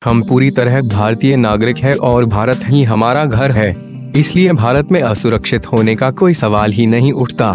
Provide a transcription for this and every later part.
हम पूरी तरह भारतीय नागरिक हैं और भारत ही हमारा घर है। इसलिए भारत में असुरक्षित होने का कोई सवाल ही नहीं उठता।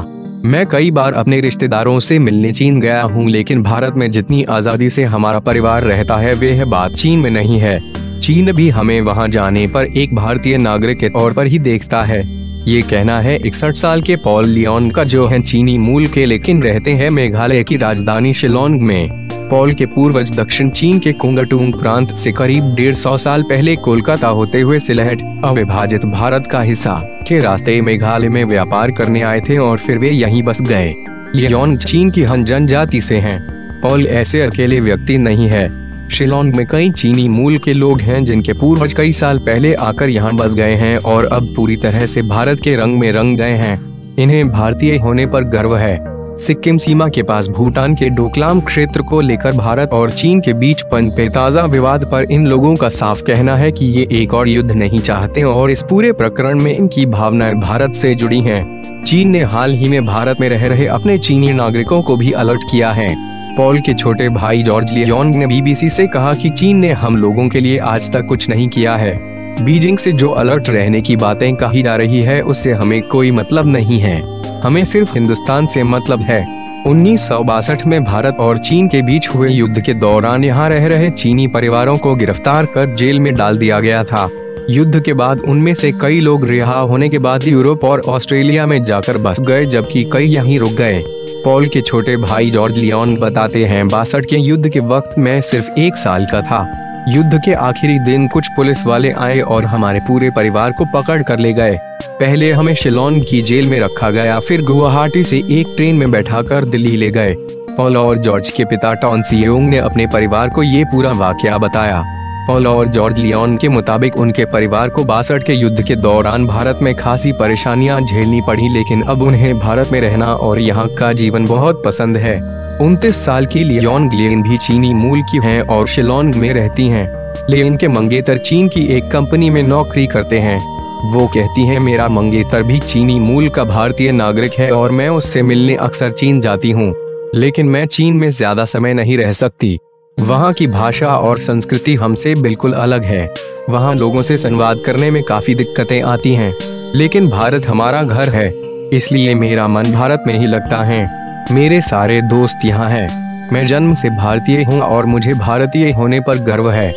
मैं कई बार अपने रिश्तेदारों से मिलने चीन गया हूँ, लेकिन भारत में जितनी आज़ादी से हमारा परिवार रहता है वह बात चीन में नहीं है। चीन भी हमें वहाँ जाने पर एक भारतीय नागरिक के तौर पर ही देखता है। ये कहना है 61 साल के पॉल लियोन का, जो है चीनी मूल के लेकिन रहते हैं मेघालय की राजधानी शिलोंग में। पॉल के पूर्वज दक्षिण चीन के कुंगटूंग प्रांत से करीब 150 साल पहले कोलकाता होते हुए सिलहट, अविभाजित भारत का हिस्सा के रास्ते मेघालय में व्यापार करने आए थे और फिर वे यहीं बस गए। लियोन चीन की हन जनजाति से हैं। पॉल ऐसे अकेले व्यक्ति नहीं है। शिलोंग में कई चीनी मूल के लोग हैं जिनके पूर्वज कई साल पहले आकर यहाँ बस गए हैं और अब पूरी तरह से भारत के रंग में रंग गए हैं। इन्हें भारतीय होने पर गर्व है। सिक्किम सीमा के पास भूटान के डोकलाम क्षेत्र को लेकर भारत और चीन के बीच पनपे ताज़ा विवाद पर इन लोगों का साफ कहना है कि ये एक और युद्ध नहीं चाहते और इस पूरे प्रकरण में इनकी भावनाएं भारत से जुड़ी हैं। चीन ने हाल ही में भारत में रह रहे अपने चीनी नागरिकों को भी अलर्ट किया है। पॉल के छोटे भाई जॉर्ज लियोन ने बीबीसी से कहा कि चीन ने हम लोगों के लिए आज तक कुछ नहीं किया है। बीजिंग से जो अलर्ट रहने की बातें कही जा रही है उससे हमें कोई मतलब नहीं है। हमें सिर्फ हिंदुस्तान से मतलब है। 1962 में भारत और चीन के बीच हुए युद्ध के दौरान यहाँ रह रहे चीनी परिवारों को गिरफ्तार कर जेल में डाल दिया गया था। युद्ध के बाद उनमें से कई लोग रिहा होने के बाद यूरोप और ऑस्ट्रेलिया में जाकर बस गए, जबकि कई यहीं रुक गए। पॉल के छोटे भाई जॉर्ज लियोन बताते हैं, 62 के युद्ध के वक्त मैं सिर्फ 1 साल का था। युद्ध के आखिरी दिन कुछ पुलिस वाले आए और हमारे पूरे परिवार को पकड़ कर ले गए। पहले हमें शिलोंग की जेल में रखा गया, फिर गुवाहाटी से एक ट्रेन में बैठाकर दिल्ली ले गए। पॉल और जॉर्ज के पिता टॉन सियोंग ने अपने परिवार को ये पूरा वाकया बताया। पॉल और जॉर्ज लियोन के मुताबिक उनके परिवार को 62 के युद्ध के दौरान भारत में खासी परेशानियां झेलनी पड़ी, लेकिन अब उन्हें भारत में रहना और यहाँ का जीवन बहुत पसंद है। 29 साल की लियोन ग्लेन भी चीनी मूल की हैं और शिलोंग में रहती हैं। लेकिन के मंगेतर चीन की एक कंपनी में नौकरी करते हैं। वो कहती हैं, मेरा मंगेतर भी चीनी मूल का भारतीय नागरिक है और मैं उससे मिलने अक्सर चीन जाती हूँ, लेकिन मैं चीन में ज्यादा समय नहीं रह सकती। वहाँ की भाषा और संस्कृति हमसे बिल्कुल अलग है। वहाँ लोगों से संवाद करने में काफी दिक्कतें आती हैं, लेकिन भारत हमारा घर है, इसलिए मेरा मन भारत में ही लगता है। मेरे सारे दोस्त यहाँ हैं। मैं जन्म से भारतीय हूँ और मुझे भारतीय होने पर गर्व है।